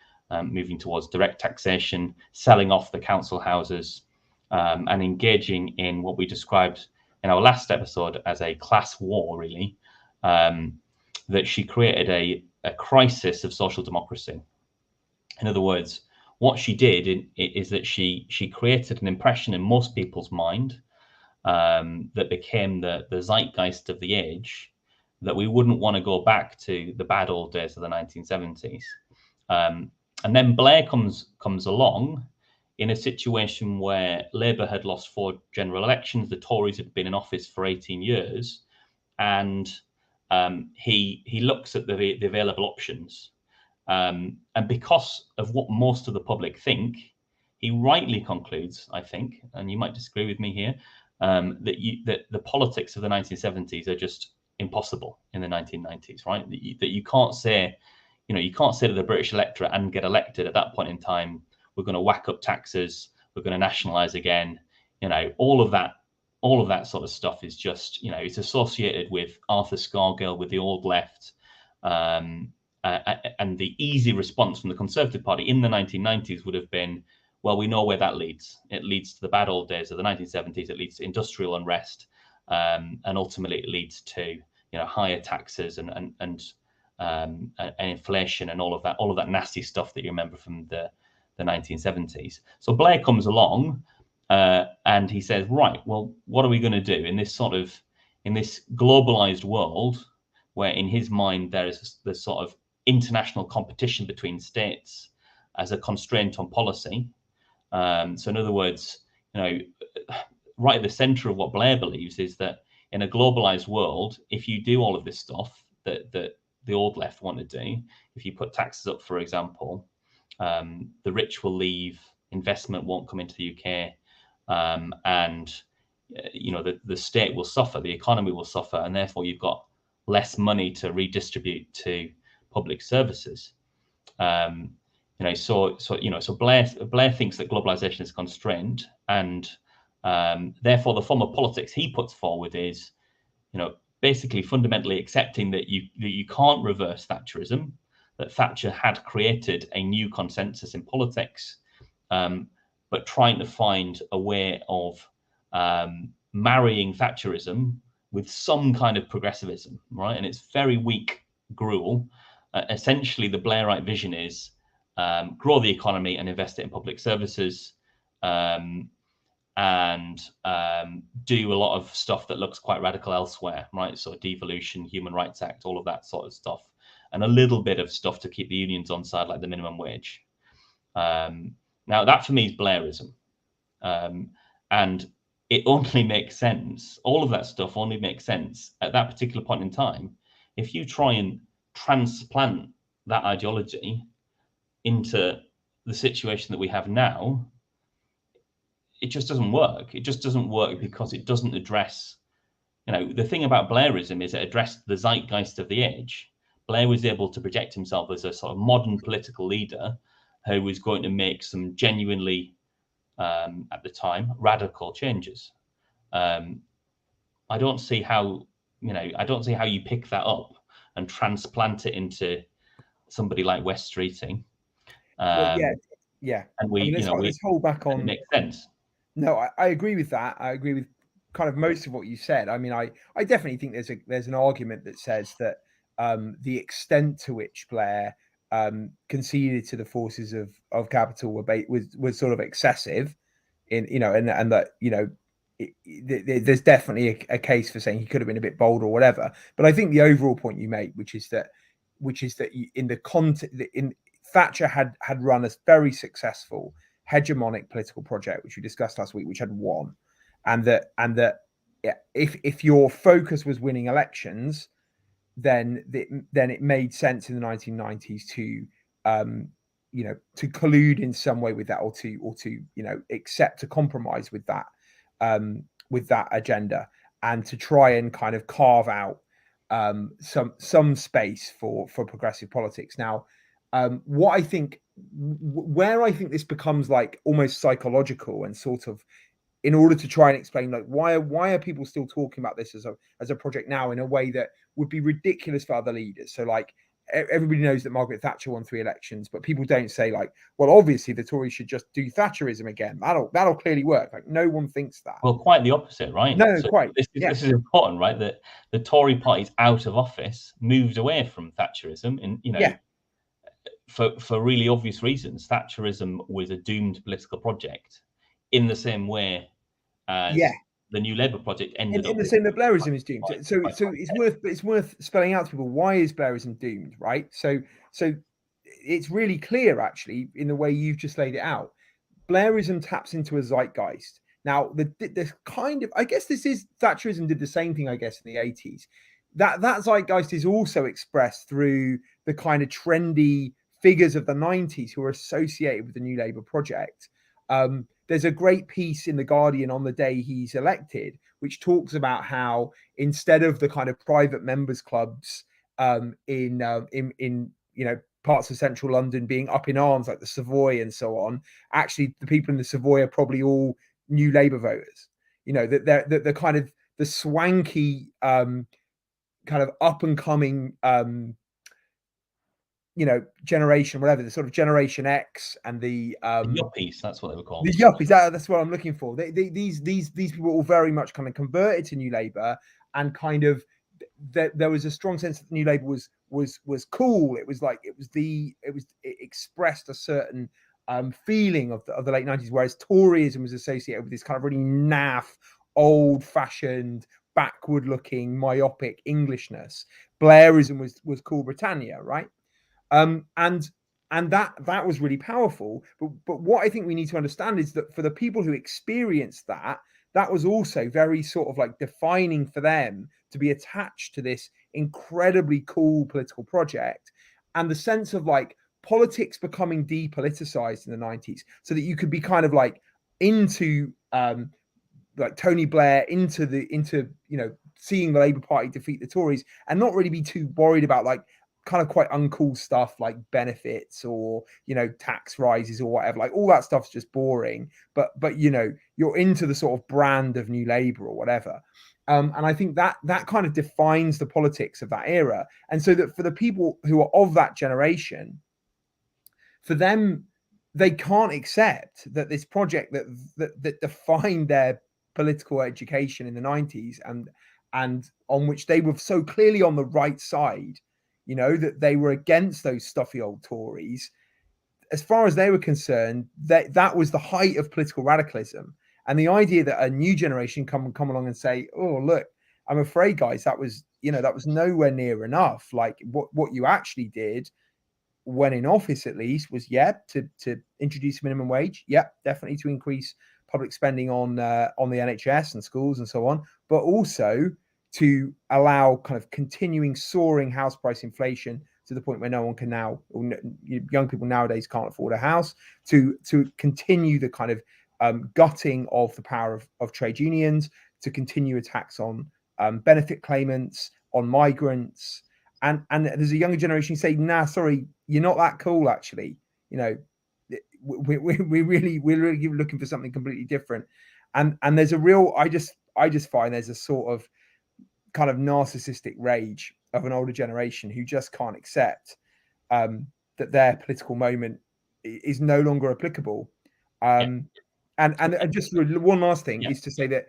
moving towards direct taxation, selling off the council houses, and engaging in what we described in our last episode as a class war, really, that she created a crisis of social democracy. In other words, what she did is that she created an impression in most people's mind that became the zeitgeist of the age, that we wouldn't want to go back to the bad old days of the 1970s. And then Blair comes along in a situation where Labour had lost 4 general elections, the Tories had been in office for 18 years, and he looks at the available options. And because of what most of the public think, he rightly concludes, I think, and you might disagree with me here, that the politics of the 1970s are just impossible in the 1990s, right? That you can't say, you can't say to the British electorate and get elected at that point in time, we're going to whack up taxes, we're going to nationalize again. All of that sort of stuff is just, it's associated with Arthur Scargill, with the old left, and the easy response from the Conservative Party in the 1990s would have been, well, we know where that leads. It leads to the bad old days of the 1970s. It leads to industrial unrest, and ultimately it leads to higher taxes and inflation and all of that nasty stuff that you remember from the 1970s. So Blair comes along, and he says, right, well, what are we going to do in this globalized world, where in his mind there is this sort of international competition between states as a constraint on policy. So in other words, right at the center of what Blair believes is that in a globalized world, if you do all of this stuff that the old left want to do, if you put taxes up, for example, the rich will leave, investment won't come into the UK, and the state will suffer, the economy will suffer, and therefore you've got less money to redistribute to public services. So Blair thinks that globalization is constrained, and therefore the form of politics he puts forward is, basically fundamentally accepting that you can't reverse Thatcherism, that Thatcher had created a new consensus in politics, but trying to find a way of marrying Thatcherism with some kind of progressivism, right? And it's very weak gruel. Essentially, the Blairite vision is grow the economy and invest it in public services, and do a lot of stuff that looks quite radical elsewhere, right? So devolution, Human Rights Act, all of that sort of stuff, and a little bit of stuff to keep the unions on side, like the minimum wage. Now, that for me is Blairism. And it only makes sense, all of that stuff only makes sense at that particular point in time. If you try and transplant that ideology into the situation that we have now, it just doesn't work. It just doesn't work because it doesn't address The thing about Blairism is it addressed the zeitgeist of the age. Blair was able to project himself as a sort of modern political leader who was going to make some genuinely, at the time, radical changes. I don't see how you pick that up and transplant it into somebody like West Streeting. Well, yeah. And let's hold back on. It makes sense. No, I agree with that. I agree with kind of most of what you said. I mean, I definitely think there's an argument that says that the extent to which Blair conceded to the forces of capital was sort of excessive, and that there's definitely a case for saying he could have been a bit bold or whatever. But I think the overall point you make, which is that in the context, Thatcher had run a very successful hegemonic political project, which we discussed last week, which had won, and that if your focus was winning elections, then it made sense in the 1990s to to collude in some way with that, or to accept a compromise with that agenda, and to try and kind of carve out some space for progressive politics. Now, where I think this becomes like almost psychological, and sort of in order to try and explain like why are people still talking about this as a project now in a way that would be ridiculous for other leaders. So like everybody knows that Margaret Thatcher won 3 elections, but people don't say like, well, obviously the Tories should just do Thatcherism again. That'll clearly work. Like no one thinks that. Well, quite the opposite, right? No, quite. This is important, right? That the Tory party's out of office moved away from Thatcherism, and for really obvious reasons. Thatcherism was a doomed political project, in the same way as the New Labour project ended up. In the same that Blairism is doomed. So it's worth spelling out to people, why is Blairism doomed, right? So it's really clear actually in the way you've just laid it out. Blairism taps into a zeitgeist. Now the kind of, I guess this is, Thatcherism did the same thing, I guess, in the 80s. That zeitgeist is also expressed through the kind of trendy figures of the 90s who are associated with the New Labour project. There's a great piece in The Guardian on the day he's elected, which talks about how instead of the kind of private members clubs in parts of central London being up in arms like the Savoy and so on, actually the people in the Savoy are probably all New Labour voters. That the kind of the swanky kind of up and coming generation, whatever, the sort of Generation X and the yuppies, that's what they were called. The yuppies, that's what I'm looking for. These people were all very much kind of converted to New Labour, and kind of there was a strong sense that New Labour was cool. It expressed a certain feeling of the late 90s, whereas Toryism was associated with this kind of really naff, old-fashioned, backward-looking, myopic Englishness. Blairism was cool Britannia, right? And that was really powerful. But what I think we need to understand is that for the people who experienced that was also very sort of like defining for them to be attached to this incredibly cool political project, and the sense of like politics becoming depoliticized in the 90s, so that you could be kind of like into like Tony Blair, into seeing the Labour Party defeat the Tories, and not really be too worried about like kind of quite uncool stuff like benefits or tax rises or whatever. Like all that stuff's just boring, but you're into the sort of brand of New Labour or whatever. And I think that kind of defines the politics of that era. And so that for the people who are of that generation, for them, they can't accept that this project that defined their political education in the 90s and on which they were so clearly on the right side, that they were against those stuffy old Tories. As far as they were concerned, that was the height of political radicalism. And the idea that a new generation come along and say, "Oh, look, I'm afraid, guys, that was nowhere near enough. Like what you actually did when in office, at least, was to introduce a minimum wage. Definitely to increase public spending on the NHS and schools and so on, but also to allow kind of continuing soaring house price inflation to the point where no one can now, or young people nowadays can't afford a house, to continue the kind of gutting of the power of trade unions, to continue attacks on benefit claimants, on migrants, and there's a younger generation who say, nah, sorry, you're not that cool, actually. You know, we're really looking for something completely different. And there's a real, I just find there's a sort of kind of narcissistic rage of an older generation who just can't accept that their political moment is no longer applicable. And just one last thing is to say that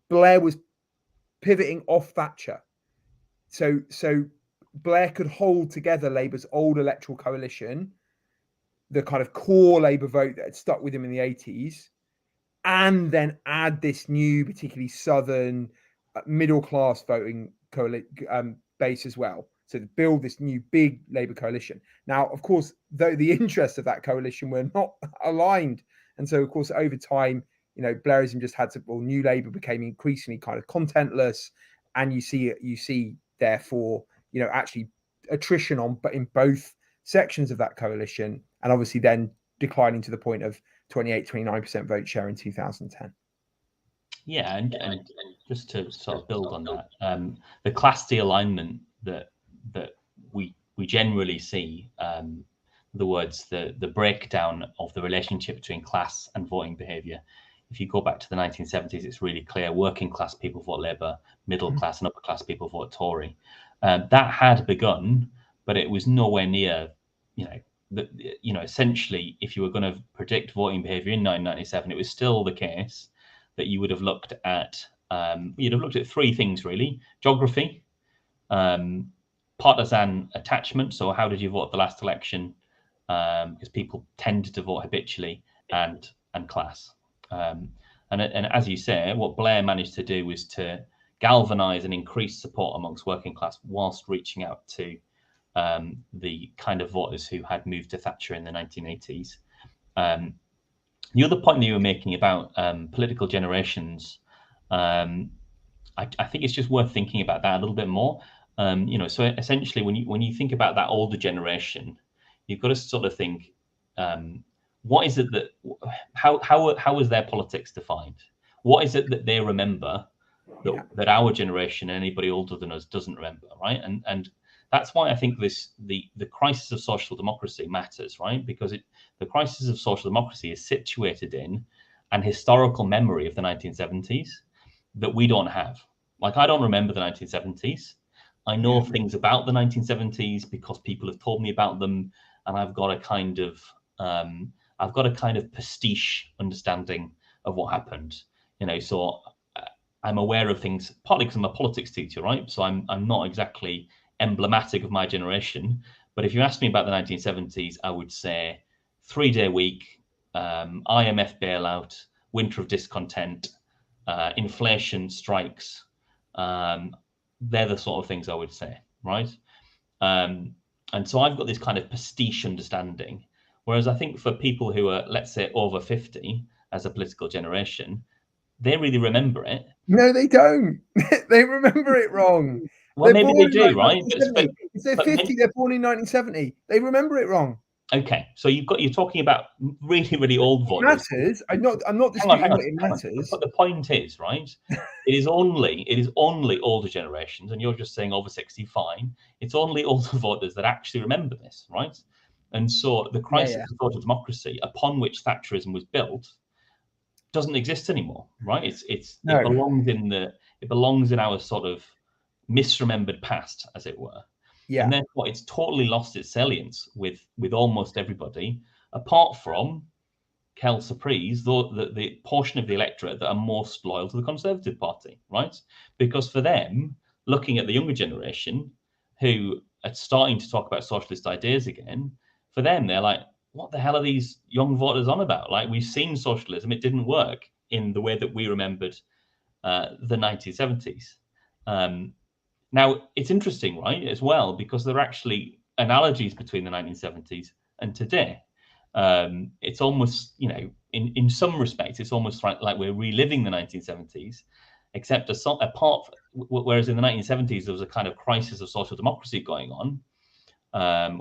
Blair was pivoting off Thatcher. So Blair could hold together Labour's old electoral coalition, the kind of core Labour vote that had stuck with him in the 80s, and then add this new, particularly southern middle class voting base as well. So to build this new big Labour coalition. Now, of course, though the interests of that coalition were not aligned, and so of course over time, you know, Blairism just had to. Well, New Labour became increasingly kind of contentless, and you see therefore, you know, actually attrition in both sections of that coalition, and obviously then declining to the point of 28-29% vote share in 2010. Yeah, and just to sort of build on that, the class de-alignment that we generally see, the breakdown of the relationship between class and voting behaviour. If you go back to the 1970s, it's really clear: working class people vote Labour, middle class and upper class people vote Tory. That had begun, but it was nowhere near, essentially, if you were going to predict voting behaviour in 1997, it was still the case that you would have looked at three things really: geography, partisan attachment, so how did you vote at the last election, because people tended to vote habitually, and class. And as you say, what Blair managed to do was to galvanise and increase support amongst working class whilst reaching out to the kind of voters who had moved to Thatcher in the 1980s. The other point that you were making about political generations, I think it's just worth thinking about that a little bit more. So essentially, when you think about that older generation, you've got to sort of think, what is it that how was their politics defined? What is it that they remember that our generation and anybody older than us doesn't remember, right? And that's why I think the crisis of social democracy matters, right? Because the crisis of social democracy is situated in an historical memory of the 1970s that we don't have. Like, I don't remember the 1970s. I know things about the 1970s because people have told me about them, and I've got a kind of pastiche understanding of what happened. So I'm aware of things partly because I'm a politics teacher, right? So I'm not exactly emblematic of my generation. But if you ask me about the 1970s, I would say 3-day week, IMF bailout, winter of discontent, inflation, strikes. They're the sort of things I would say, right? And so I've got this kind of pastiche understanding. Whereas I think for people who are, let's say, over 50 as a political generation, they really remember it. No, they don't. They remember it wrong. Well, maybe they do, right? If they're 50, they're born in 1970. They remember it wrong. Okay, so you're talking about really, really old voters. It matters. I'm not disputing that it matters. But the point is, right? it is only older generations, and you're just saying over 60, fine. It's only older voters that actually remember this, right? And so the crisis of social democracy, upon which Thatcherism was built, doesn't exist anymore, right? It belongs in our sort of misremembered past, as it were. Yeah. And therefore, it's totally lost its salience with almost everybody, apart from quelle surprise, the portion of the electorate that are most loyal to the Conservative Party, right? Because for them, looking at the younger generation who are starting to talk about socialist ideas again, for them, they're like, what the hell are these young voters on about? Like, we've seen socialism, it didn't work in the way that we remembered the 1970s. Now, it's interesting, right, as well, because there are actually analogies between the 1970s and today. It's almost, in some respects, it's almost like we're reliving the 1970s, except whereas in the 1970s, there was a kind of crisis of social democracy going on,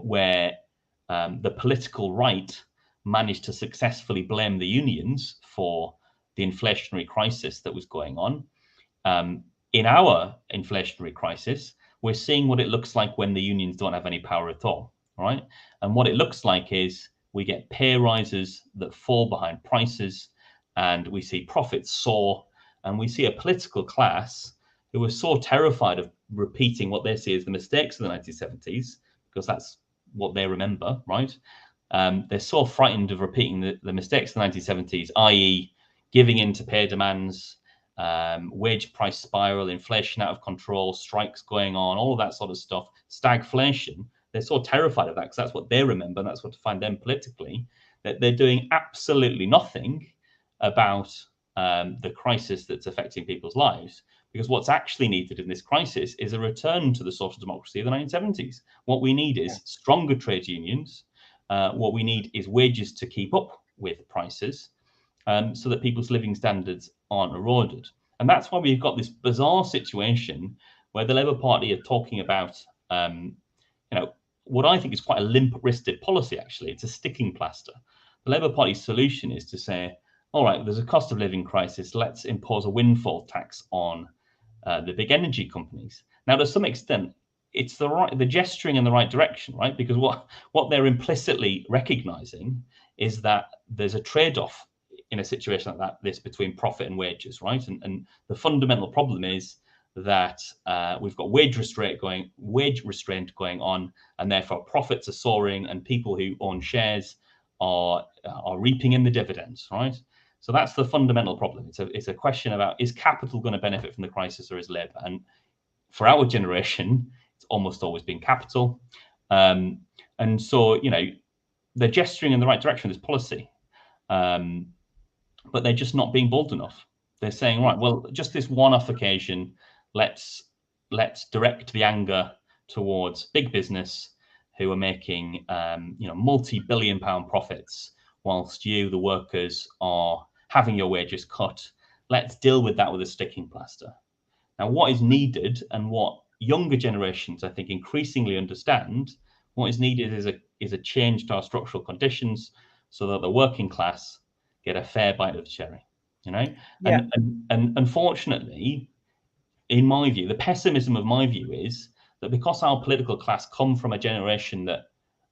where the political right managed to successfully blame the unions for the inflationary crisis that was going on. in our inflationary crisis, we're seeing what it looks like when the unions don't have any power at all, right? And what it looks like is we get pay rises that fall behind prices, and we see profits soar, and we see a political class who are so terrified of repeating what they see as the mistakes of the 1970s, because that's what they remember, right? They're so frightened of repeating the mistakes of the 1970s, i.e., giving in to pay demands, wage price spiral, inflation out of control, strikes going on, all of that sort of stuff, stagflation. They're so terrified of that because that's what they remember, and that's what defined them politically, that they're doing absolutely nothing about the crisis that's affecting people's lives. Because what's actually needed in this crisis is a return to the social democracy of the 1970s. What we need is stronger trade unions. What we need is wages to keep up with prices, so that people's living standards aren't eroded. And that's why we've got this bizarre situation where the Labour Party are talking about, what I think is quite a limp-wristed policy, actually. It's a sticking plaster. The Labour Party's solution is to say, all right, there's a cost of living crisis. Let's impose a windfall tax on the big energy companies. Now, to some extent, it's the gesturing in the right direction, right? Because what they're implicitly recognizing is that there's a trade-off in a situation like this between profit and wages, right? And the fundamental problem is that we've got wage restraint going on, and therefore profits are soaring, and people who own shares are reaping in the dividends, right? So that's the fundamental problem. It's a question about, is capital going to benefit from the crisis, or is Labour? And for our generation, it's almost always been capital. And so, they're gesturing in the right direction with this policy, but they're just not being bold enough. They're saying, right, well, just this one-off occasion, let's direct the anger towards big business who are making, multi-billion-pound profits, whilst you, the workers, are having your wages cut. Let's deal with that with a sticking plaster. Now, what is needed, and what younger generations, I think, increasingly understand, what is needed is a change to our structural conditions so that the working class get a fair bite of the cherry, Yeah. And unfortunately, in my view, the pessimism of my view is that because our political class come from a generation that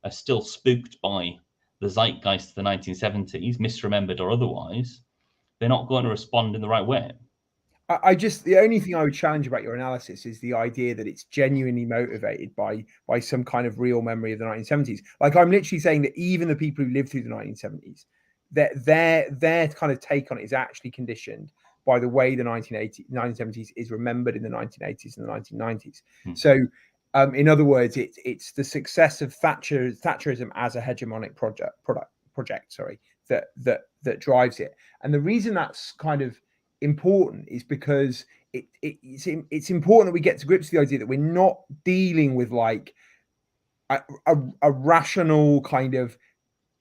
are still spooked by the zeitgeist of the 1970s, misremembered or otherwise, they're not going to respond in the right way. The only thing I would challenge about your analysis is the idea that it's genuinely motivated by some kind of real memory of the 1970s. Like, I'm literally saying that even the people who lived through the 1970s, their kind of take on it is actually conditioned by the way the 1970s is remembered in the 1980s and the 1990s. So, in other words, it's the success of Thatcherism as a hegemonic project, that drives it. And the reason that's kind of important is because it's important that we get to grips with the idea that we're not dealing with like a rational kind of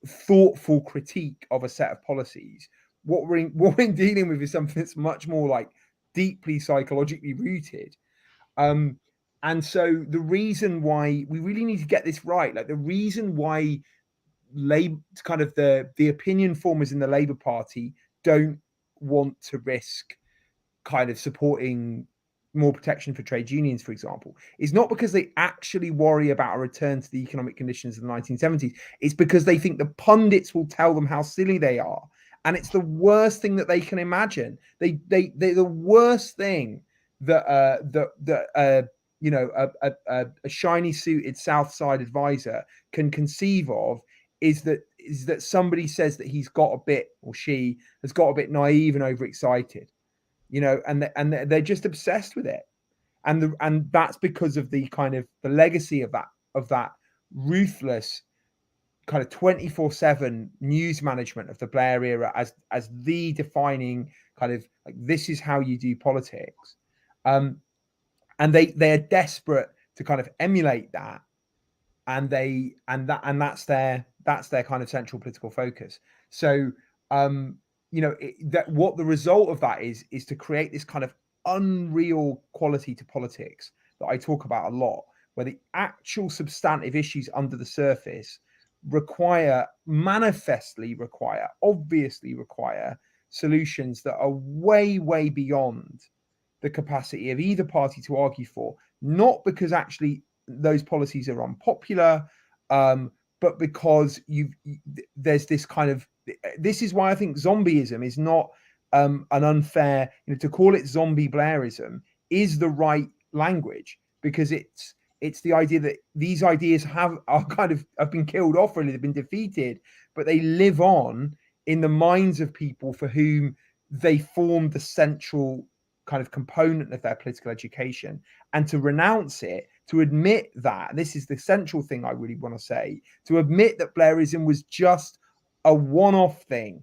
thoughtful critique of a set of policies. What we're dealing with is something that's much more like deeply psychologically rooted. And so the reason why we really need to get this right, like the reason why kind of the opinion formers in the Labour Party don't want to risk kind of supporting more protection for trade unions, for example, is not because they actually worry about a return to the economic conditions of the 1970s. It's because they think the pundits will tell them how silly they are, and it's the worst thing that they can imagine. They're the worst thing that a shiny suited South Side advisor can conceive of is that somebody says that he's got a bit, or she has got a bit naive and overexcited, and they're just obsessed with it, and that's because of the kind of the legacy of that ruthless kind of 24/7 news management of the Blair era as the defining kind of like, this is how you do politics, and they're desperate to kind of emulate that, and that's their kind of central political focus. So that what the result of that is to create this kind of unreal quality to politics that I talk about a lot, where the actual substantive issues under the surface obviously require solutions that are way beyond the capacity of either party to argue for, not because actually those policies are unpopular, but because there's this kind of, this is why I think zombieism is not an unfair, to call it zombie Blairism is the right language, because it's the idea that these ideas have been killed off, really, they've been defeated, but they live on in the minds of people for whom they form the central kind of component of their political education. And to renounce it, to admit that, this is the central thing I really want to say, to admit that Blairism was just a one-off thing.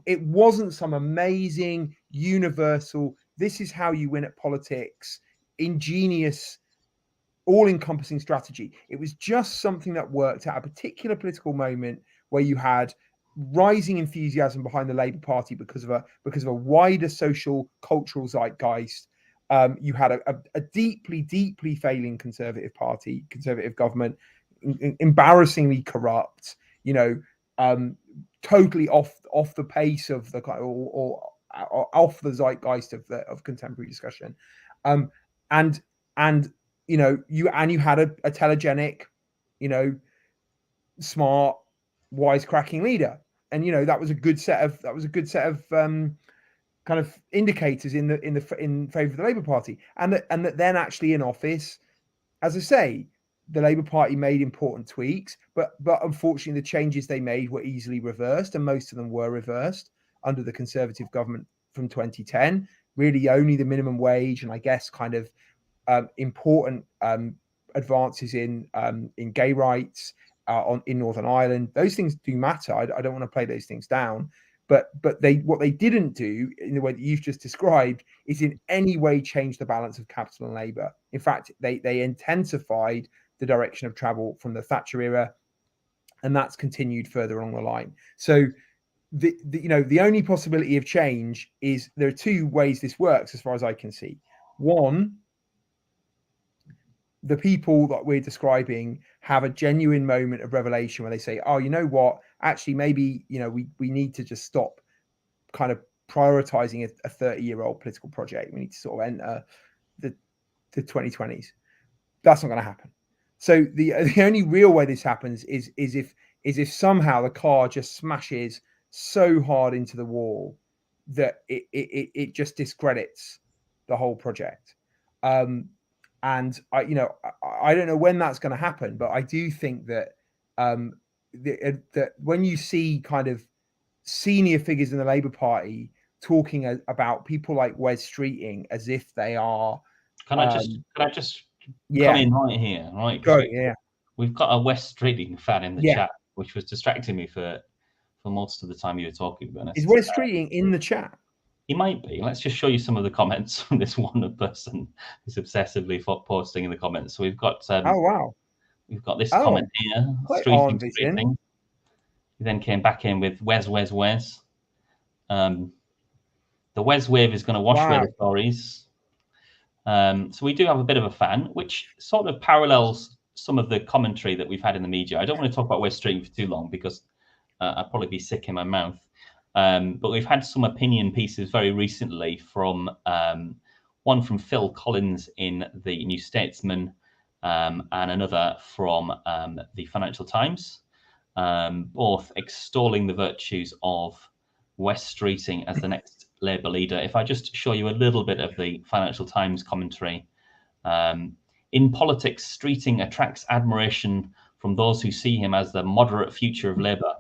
It wasn't some amazing, universal, this is how you win at politics, ingenious, all-encompassing strategy. It was just something that worked at a particular political moment where you had rising enthusiasm behind the Labour Party because of a wider social cultural zeitgeist. You had a deeply failing Conservative Party, Conservative government, embarrassingly corrupt, totally off the pace of the or off the zeitgeist of contemporary discussion, and you had a telegenic, smart, wisecracking leader, and that was a good set of kind of indicators in favour of the Labour Party, and that then actually in office, as I say, the Labour Party made important tweaks, but unfortunately the changes they made were easily reversed, and most of them were reversed under the Conservative government from 2010. Really, only the minimum wage and I guess kind of important advances in gay rights in Northern Ireland. Those things do matter. I don't want to play those things down, but what they didn't do in the way that you've just described is in any way change the balance of capital and labour. In fact, they intensified the direction of travel from the Thatcher era, and that's continued further along the line. So the only possibility of change is, there are two ways this works as far as I can see. One, the people that we're describing have a genuine moment of revelation where they say, oh, you know what, actually maybe we need to just stop kind of prioritizing a 30-year-old political project. We need to sort of enter the 2020s. That's not going to happen. So the only real way this happens is if somehow the car just smashes so hard into the wall that it just discredits the whole project. And I don't know when that's going to happen, but I do think that that when you see kind of senior figures in the Labour Party talking about people like Wes Streeting as if they are, can I just yeah, come in right here, right? go, yeah. We've got a Wes Streeting fan in the Yeah. chat, which was distracting me for most of the time you were talking, to be honest. Is Wes Streeting in the chat? He might be. Let's just show you some of the comments from this one person who's obsessively posting in the comments. So we've got Oh wow, we've got this comment here. Streeting. He then came back in with Wes. The Wes wave is going to wash away the stories. So we do have a bit of a fan, which sort of parallels some of the commentary that we've had in the media. I don't want to talk about Wes Streeting for too long because I'd probably be sick in my mouth. But we've had some opinion pieces very recently from one from Phil Collins in the New Statesman and another from the Financial Times, both extolling the virtues of Wes Streeting as the next Labour leader. If I just show you a little bit of the Financial Times commentary. In politics, Streeting attracts admiration from those who see him as the moderate future of Labour,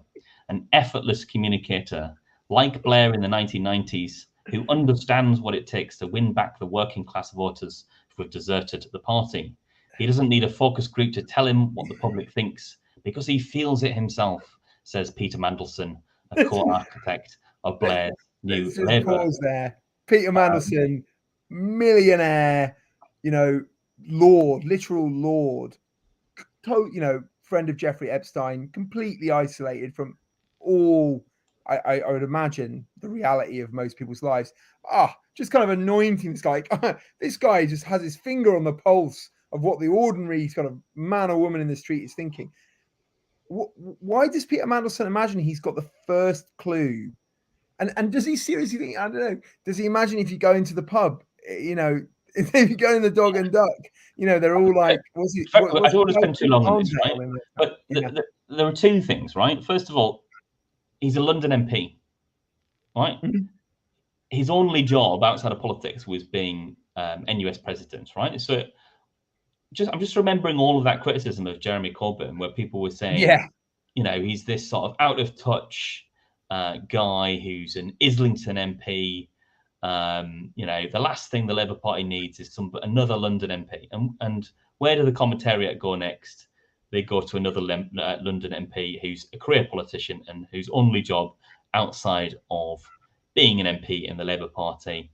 an effortless communicator, like Blair in the 1990s, who understands what it takes to win back the working class voters who have deserted the party. He doesn't need a focus group to tell him what the public thinks because he feels it himself, says Peter Mandelson, a co-architect of Blair's new Labour. Pause there. Peter Mandelson, millionaire, lord, literal lord, friend of Jeffrey Epstein, completely isolated from all, I would imagine, the reality of most people's lives. Just kind of anointing this guy. This guy just has his finger on the pulse of what the ordinary kind of man or woman in the street is thinking. Why does Peter Mandelson imagine he's got the first clue? And does he seriously think, I don't know, does he imagine if you go into the pub you know, if you go in the dog and duck, you know, they're all like, what's it? I don't want to spend too long on this, right? But yeah. there are two things, right? First of all, he's a London MP, right? Mm-hmm. His only job outside of politics was being NUS president, right? So I'm just remembering all of that criticism of Jeremy Corbyn, where people were saying, yeah, you know, he's this sort of out of touch guy who's an Islington MP. You know, the last thing the Labour Party needs is another London MP. And where do the commentariat go next? They go to another London MP who's a career politician and whose only job outside of being an MP in the Labour Party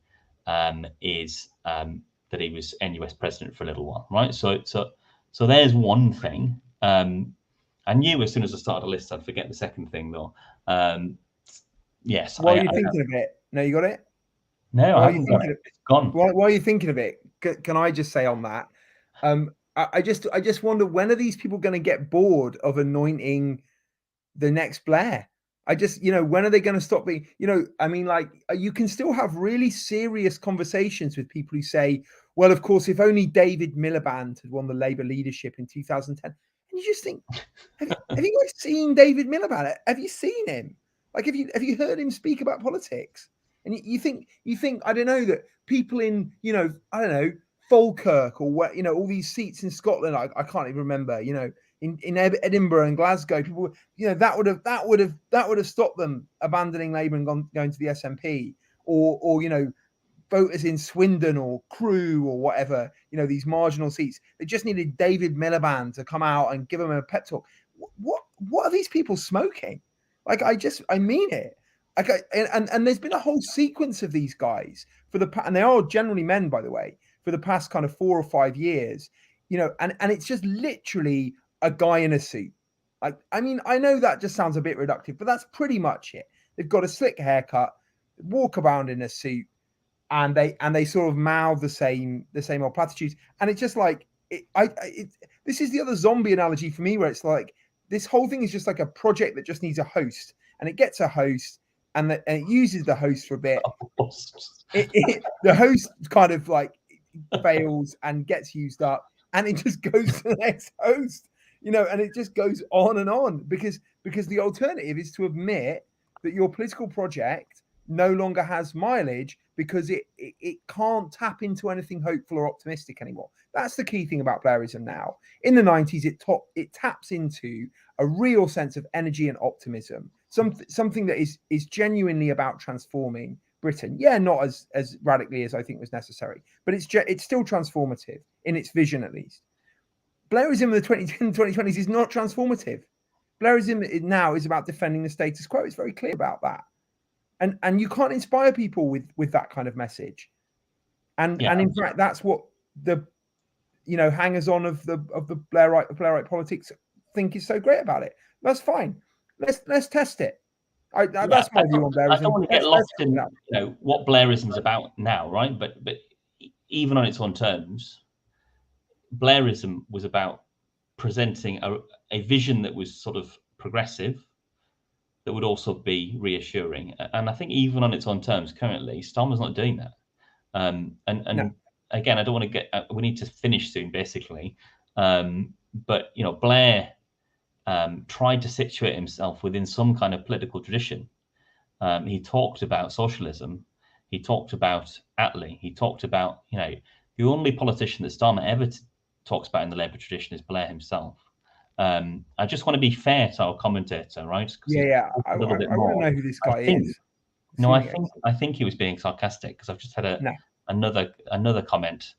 is that he was NUS president for a little while, right? So there's one thing. I knew as soon as I started a list, I'd forget the second thing, though. Yes. While you're thinking of it, no, you got it? No, I haven't got it. It's gone. While you're thinking of it, can I just say on that? I just wonder, when are these people going to get bored of anointing the next Blair? When are they going to stop being, I mean, like, you can still have really serious conversations with people who say, well, of course, if only David Miliband had won the Labour leadership in 2010. And you just think, have you guys seen David Miliband? Have you seen him? Like, have you heard him speak about politics? And you think, I don't know, that people in, I don't know, Falkirk or what, all these seats in Scotland, I can't even remember, in Edinburgh and Glasgow, people, that would have stopped them abandoning Labour and going to the SNP, or voters in Swindon or Crewe or whatever, these marginal seats. They just needed David Miliband to come out and give them a pep talk. What are these people smoking? Like, I mean it. Like, and there's been a whole sequence of these guys and they are generally men, by the way, for the past kind of 4 or 5 years, and it's just literally a guy in a suit. Like, I mean, I know that just sounds a bit reductive, but that's pretty much it. They've got a slick haircut, walk around in a suit, and they sort of mouth the same old platitudes. And it's just like, this is the other zombie analogy for me, where it's like, this whole thing is just like a project that just needs a host, and it gets a host, and it uses the host for a bit. The host kind of like fails and gets used up, and it just goes to the next host, and it just goes on and on, because the alternative is to admit that your political project no longer has mileage, because it can't tap into anything hopeful or optimistic anymore. That's the key thing about Blairism now. In the 90s, it taps into a real sense of energy and optimism, something that is genuinely about transforming Britain. Yeah, not as radically as I think was necessary, but it's still transformative in its vision, at least. Blairism in the 2020s is not transformative. Blairism now is about defending the status quo. It's very clear about that. And you can't inspire people with that kind of message. And in fact, that's what the hangers on of the Blairite politics think is so great about it. That's fine. Let's test it. That's my view on Blairism. I don't want to get lost in what Blairism's about now, right? But even on its own terms, Blairism was about presenting a vision that was sort of progressive, that would also be reassuring. And I think even on its own terms, currently, Starmer's not doing that. No. Again, I don't want to get, we need to finish soon, basically. But, Blair tried to situate himself within some kind of political tradition. He talked about socialism. He talked about Attlee. He talked about, the only politician that Starmer ever talks about in the Labour tradition is Blair himself. I just want to be fair to our commentator, right? Yeah. I want to know who this guy is. No, I think he was being sarcastic, because I've just had another comment.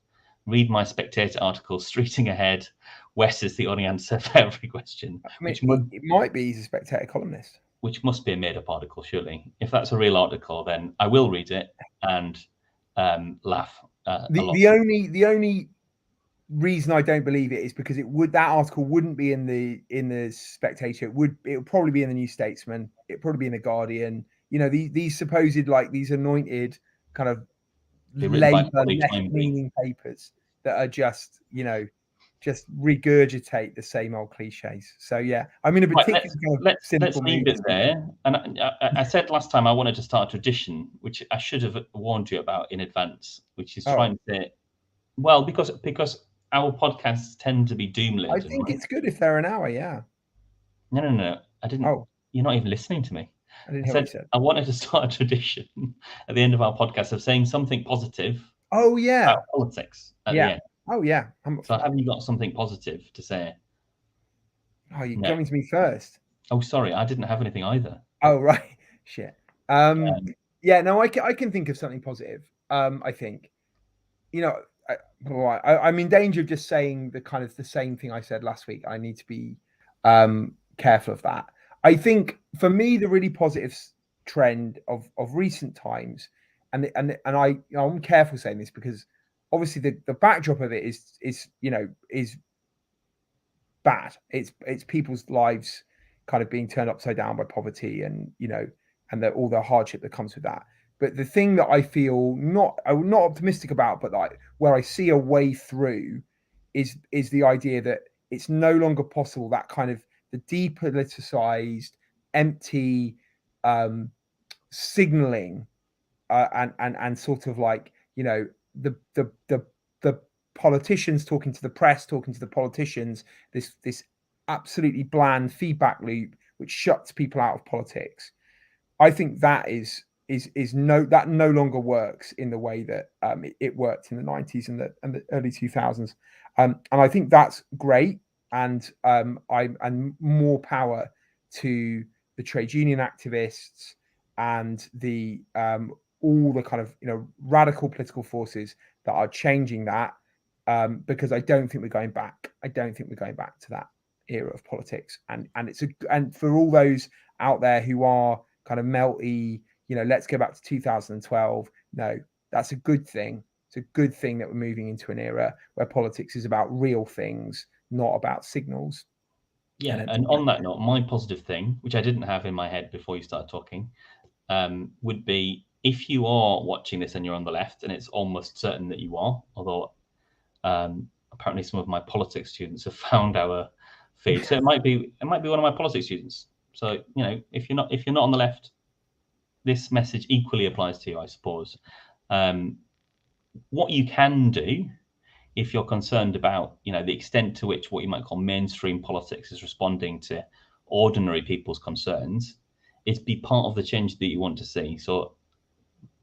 Read my Spectator article, streeting ahead. Wes is the only answer for every question. It might be he's a Spectator columnist. Which must be a made-up article, surely. If that's a real article, then I will read it and laugh. The only reason I don't believe it is because that article wouldn't be in the Spectator. It would probably be in the New Statesman. It'd probably be in the Guardian. These supposed, like, these anointed kind of Labour left-leaning papers that are just just regurgitate the same old cliches. So yeah, I'm in a Right, particularly kind of let's cynical leave mood. it there. And I said last time I wanted to start a tradition, which I should have warned you about in advance, which is trying to, well, because our podcasts tend to be doom laden. I think it's good if they're an hour. Yeah. No. I didn't. Oh, you're not even listening to me. I didn't I hear what you said said. I wanted to start a tradition at the end of our podcast of saying something positive Oh yeah. about politics at the Yeah. end. Oh yeah. So have you got something positive to say? Oh, you're No. coming to me first. Oh, sorry, I didn't have anything either. Oh right. Shit. Yeah. No, I can think of something positive. I think, you know, I'm in danger of just saying the same thing I said last week. I need to be careful of that. I think for me, the really positive trend of recent times, and I'm careful saying this because obviously the backdrop of it is bad. It's people's lives kind of being turned upside down by poverty and all the hardship that comes with that. But the thing that I feel I'm not optimistic about, but like where I see a way through is the idea that it's no longer possible, that kind of the depoliticized, empty signaling and sort of like, the politicians talking to the press, talking to the politicians, this absolutely bland feedback loop which shuts people out of politics. I think that no longer works in the way that it worked in the 90s and the early 2000s, and I think that's great. And more power to the trade union activists and the all the kind of radical political forces that are changing that, because I don't think we're going back. I don't think we're going back to that era of politics. And for all those out there who are kind of melty, let's go back to 2012. No, that's a good thing. It's a good thing that we're moving into an era where politics is about real things, not about signals. Yeah, and on that note, my positive thing, which I didn't have in my head before you started talking, would be if you are watching this and you're on the left, and it's almost certain that you are, although apparently some of my politics students have found our feed, so it might be one of my politics students. So if you're not on the left, this message equally applies to you, I suppose. What you can do, if you're concerned about the extent to which what you might call mainstream politics is responding to ordinary people's concerns, is be part of the change that you want to see. So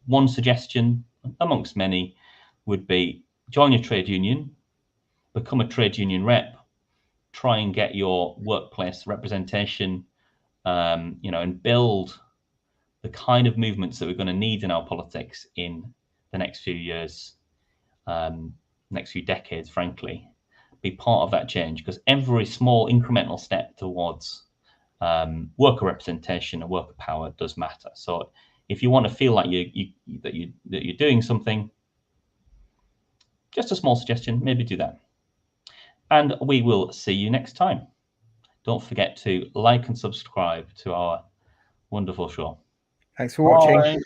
one suggestion amongst many would be join your trade union, become a trade union rep, try and get your workplace representation, and build the kind of movements that we're going to need in our politics in the next few years, next few decades, frankly. Be part of that change, because every small incremental step towards worker representation and worker power does matter. So if you want to feel like you're doing something, just a small suggestion, maybe do that. And we will see you next time. Don't forget to like and subscribe to our wonderful show. Thanks for watching. Bye.